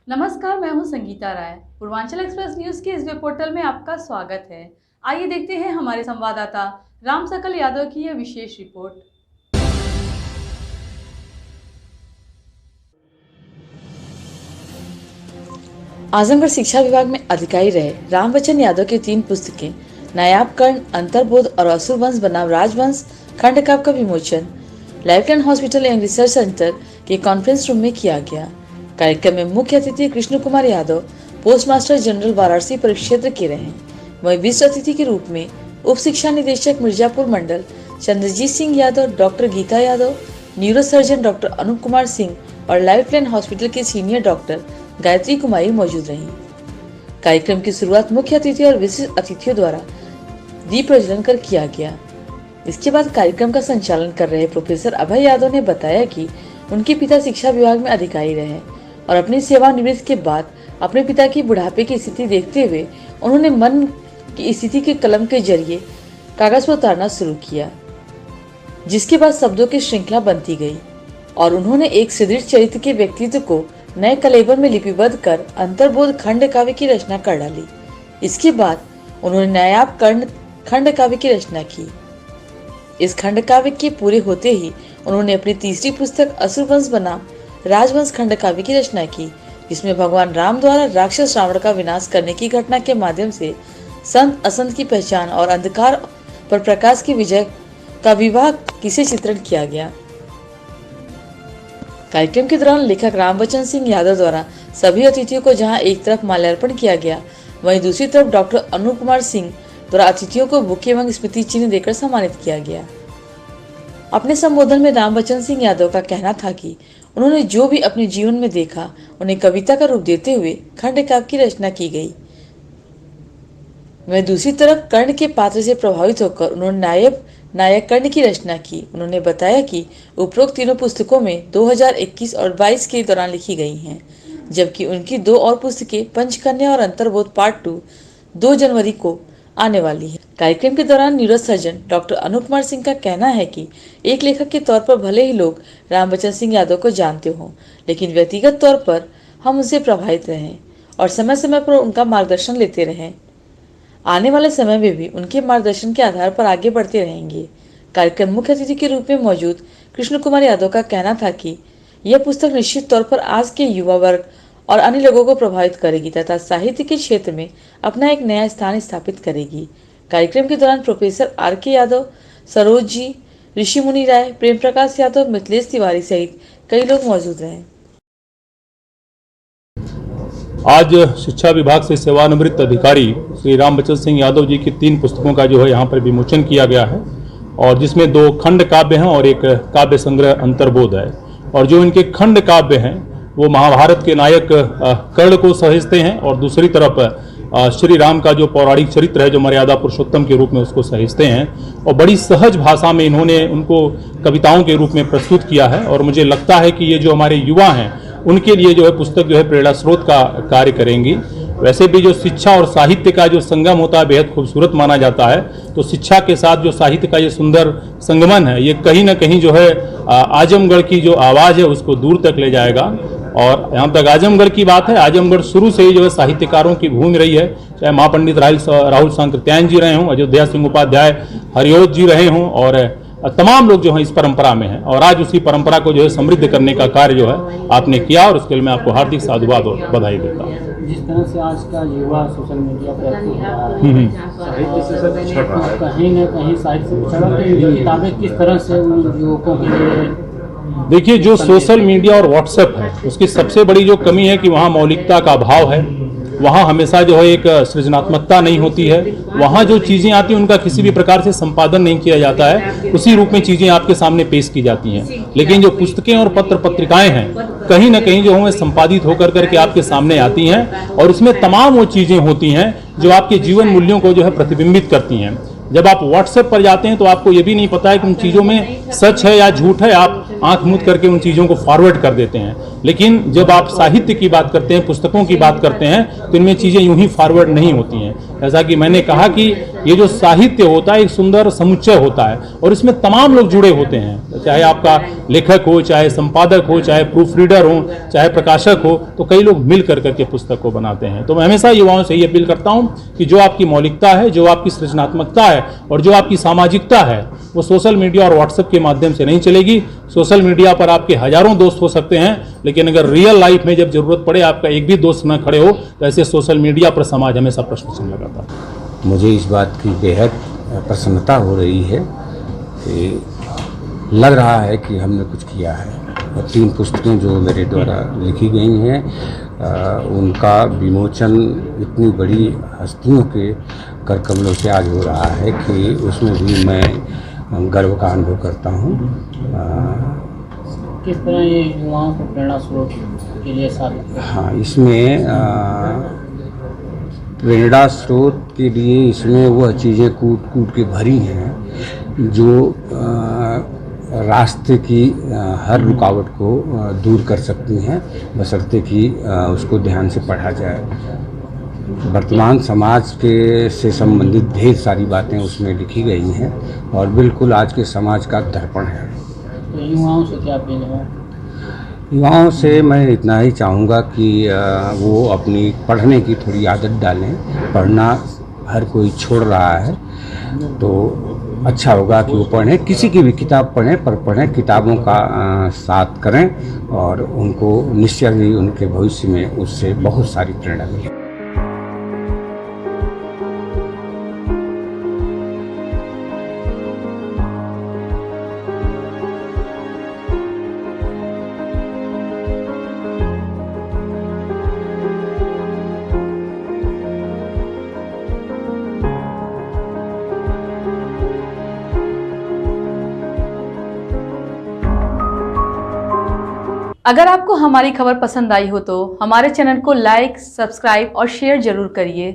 नमस्कार, मैं हूं संगीता राय। पूर्वांचल एक्सप्रेस न्यूज के इस वेब पोर्टल में आपका स्वागत है। आइए देखते हैं हमारे संवाददाता राम सकल यादव की यह विशेष रिपोर्ट। आजमगढ़ शिक्षा विभाग में अधिकारी रहे रामबच्चन यादव की 3 पुस्तकें नायाब कर्ण, अंतर्बोध और असुर वंश बनाम राजवंश खंड काव्य का विमोचन lifeline hospital and research centre के कॉन्फ्रेंस रूम में किया गया। कार्यक्रम में मुख्य अतिथि Krishna Kumar Yadav post master general Varanasi परिक्षेत्र के रहे। वहीं विशिष्ट अतिथि के रूप में उप शिक्षा निदेशक मिर्जापुर मंडल Chandrajit Singh Yadav, doctor Geeta Yadav, neuro surgeon doctor Anoop Kumar Singh और लाइफलाइन हॉस्पिटल के सीनियर डॉक्टर गायत्री कुमारी मौजूद रही। कार्यक्रम की शुरुआत मुख्य अतिथि और विशिष्ट अतिथियों द्वारा दीप प्रज्वलन कर किया गया। इसके बाद कार्यक्रम का संचालन कर रहे प्रोफेसर अभय यादव ने बताया कि उनके पिता शिक्षा विभाग में अधिकारी रहे और अपनी सेवानिवृत्ति के बाद अपने पिता की बुढ़ापे की स्थिति देखते हुए उन्होंने मन की स्थिति के कलम के जरिए कागज पर उतारना शुरू किया, जिसके बाद शब्दों की श्रृंखला बनती गई और उन्होंने एक सुदृढ़ चरित्र के व्यक्तित्व को नए कलेबर में लिपिबद्ध कर अंतर्बोध खंड काव्य की रचना कर डाली। इसके बाद उन्होंने नायाब कर्ण खंड काव्य की रचना की। इस खंड काव्य के पूरे होते ही उन्होंने अपनी तीसरी पुस्तक असुर वंश बनाम राजवंश खंड काव्य की रचना की, जिसमें भगवान राम द्वारा राक्षस रावण का विनाश करने की घटना के माध्यम से संत असंत की पहचान और अंधकार पर प्रकाश की विजय का विवाह किसे चित्रण किया गया। कार्यक्रम के दौरान लेखक रामबच्चन सिंह यादव द्वारा सभी अतिथियों को जहां एक तरफ माल्यार्पण किया गया, वहीं दूसरी तरफ डॉक्टर अनूप कुमार सिंह द्वारा अतिथियों को बुके एवं स्मृति चिन्ह देकर सम्मानित किया गया। अपने संबोधन में रामबच्चन सिंह यादव का कहना था कि उन्होंने जो भी अपने जीवन में देखा उन्हें कविता का रूप देते हुए खंड काव्य की रचना की गई। वहीं दूसरी तरफ कर्ण के पात्र से प्रभावित होकर उन्होंने नायक कर्ण की रचना की। उन्होंने बताया कि उपरोक्त तीनों पुस्तकों में 2021 और 22 के दौरान लिखी गई हैं, जबकि उनकी 2 और पुस्तकें पंचकन्या और अंतर्बोध पार्ट 2 2 जनवरी को आने वाली है। कार्यक्रम के दौरान neuro surgeon doctor Anoop Kumar Singh का कहना है कि एक लेखक के तौर पर भले ही लोग रामबच्चन सिंह यादव को जानते हों, लेकिन व्यक्तिगत तौर पर हम उनसे प्रभावित रहे और समय समय पर उनका मार्गदर्शन लेते रहे। आने वाले समय में भी उनके मार्गदर्शन के आधार पर आगे बढ़ते रहेंगे। कार्यक्रम मुख्य अतिथि के रूप में मौजूद कृष्ण कुमार यादव का कहना था कि यह पुस्तक निश्चित तौर पर आज के युवा वर्ग और अन्य लोगों को प्रभावित करेगी तथा साहित्य के क्षेत्र में अपना एक नया स्थान स्थापित करेगी। कार्यक्रम के दौरान प्रोफेसर RK यादव, सरोज जी, ऋषि मुनि राय, प्रेम प्रकाश यादव, मिथिलेश तिवारी सहित कई लोग मौजूद रहे। आज शिक्षा विभाग से सेवानिवृत्त अधिकारी श्री रामबच्चन सिंह यादव जी की 3 पुस्तकों का जो है यहाँ पर विमोचन किया गया है और जिसमें 2 खंड काव्य हैं और एक काव्य संग्रह अंतर्बोध है। और जो इनके खंड काव्य हैं वो महाभारत के नायक कर्ण को सहेजते हैं और दूसरी तरफ श्री राम का जो पौराणिक चरित्र है जो मर्यादा पुरुषोत्तम के रूप में उसको सहेजते हैं और बड़ी सहज भाषा में इन्होंने उनको कविताओं के रूप में प्रस्तुत किया है। और मुझे लगता है कि ये जो हमारे युवा हैं उनके लिए जो है पुस्तक जो है प्रेरणा स्रोत का कार्य करेंगी। वैसे भी जो शिक्षा और साहित्य का जो संगम होता है बेहद खूबसूरत माना जाता है, तो शिक्षा के साथ जो साहित्य का ये सुंदर संगमन है ये कहीं ना कहीं जो है आजमगढ़ की जो आवाज़ है उसको दूर तक ले जाएगा। और यहाँ तक आजमगढ़ की बात है, आजमगढ़ शुरू से ही जो है साहित्यकारों की भूमि रही है, चाहे महापंडित राहुल सांकृत्यायन जी रहे हों, अयोध्या सिंह उपाध्याय, हरिओत जी रहे हों और तमाम लोग जो हैं इस परंपरा में हैं और आज उसी परंपरा को जो है समृद्ध करने का कार्य जो है आपने किया और उसके लिए मैं आपको हार्दिक साधुवाद और बधाई देता हूँ। जिस तरह से आज का युवा सोशल मीडिया पर एक्टिव हो रहा है, साहित्य से कहीं न कहीं साहित्य से पिछड़ा, तो किताबें किस तरह से उन युवकों के लिए? देखिए, जो सोशल मीडिया और व्हाट्सएप है उसकी सबसे बड़ी जो कमी है कि वहाँ मौलिकता का अभाव है, वहाँ हमेशा जो है एक सृजनात्मकता नहीं होती है, वहाँ जो चीज़ें आती हैं उनका किसी भी प्रकार से संपादन नहीं किया जाता है, उसी रूप में चीज़ें आपके सामने पेश की जाती हैं। लेकिन जो पुस्तकें और पत्र पत्रिकाएं हैं कहीं ना कहीं जो है संपादित होकर करके आपके सामने आती हैं और इसमें तमाम वो चीज़ें होती हैं जो आपके जीवन मूल्यों को जो है प्रतिबिंबित करती हैं। जब आप व्हाट्सएप पर जाते हैं तो आपको ये भी नहीं पता है कि उन चीज़ों में सच है या झूठ है, आंख मूंद करके उन चीज़ों को फॉरवर्ड कर देते हैं। लेकिन जब आप साहित्य की बात करते हैं, पुस्तकों की बात करते हैं, तो इनमें चीज़ें यूं ही फॉरवर्ड नहीं होती हैं। जैसा कि मैंने कहा कि ये जो साहित्य होता है एक सुंदर समुच्चय होता है और इसमें तमाम लोग जुड़े होते हैं, चाहे आपका लेखक हो, चाहे संपादक हो, चाहे प्रूफ रीडर हो, चाहे प्रकाशक हो, तो कई लोग मिल कर करके पुस्तक को बनाते हैं। तो मैं हमेशा युवाओं से ये अपील करता हूं कि जो आपकी मौलिकता है, जो आपकी सृजनात्मकता है और जो आपकी सामाजिकता है, वो सोशल मीडिया और व्हाट्सएप के माध्यम से नहीं चलेगी। सोशल मीडिया पर आपके हजारों दोस्त हो सकते हैं, लेकिन अगर रियल लाइफ में जब जरूरत पड़े आपका एक भी दोस्त न खड़े हो, तो ऐसे सोशल मीडिया पर समाज हमेशा प्रश्न चिन्ह लगाता है। मुझे इस बात की बेहद प्रसन्नता हो रही है कि लग रहा है कि हमने कुछ किया है और 3 पुस्तकें जो मेरे द्वारा लिखी गई हैं उनका विमोचन इतनी बड़ी हस्तियों के कर कमलों से आज हो रहा है कि उसमें भी मैं गर्व का अनुभव करता हूँ। किस तरह ये युवाओं को प्रेरणा स्रोत के लिए साबित? हाँ, इसमें प्रेरणा स्रोत के लिए इसमें वह चीज़ें कूट कूट के भरी हैं जो रास्ते की हर रुकावट को दूर कर सकती हैं, बशर्ते कि उसको ध्यान से पढ़ा जाए। वर्तमान समाज के से संबंधित ढेर सारी बातें उसमें लिखी गई हैं और बिल्कुल आज के समाज का दर्पण है। तो युवाओं से क्या अपील है? युवाओं से मैं इतना ही चाहूँगा कि वो अपनी पढ़ने की थोड़ी आदत डालें। पढ़ना हर कोई छोड़ रहा है, तो अच्छा होगा कि वो पढ़ें, किसी की भी किताब पढ़ें, पर पढ़ें, किताबों का साथ करें और उनको निश्चय ही उनके भविष्य में उससे बहुत सारी प्रेरणा मिले। अगर आपको हमारी खबर पसंद आई हो तो हमारे चैनल को लाइक, सब्सक्राइब और शेयर जरूर करिए।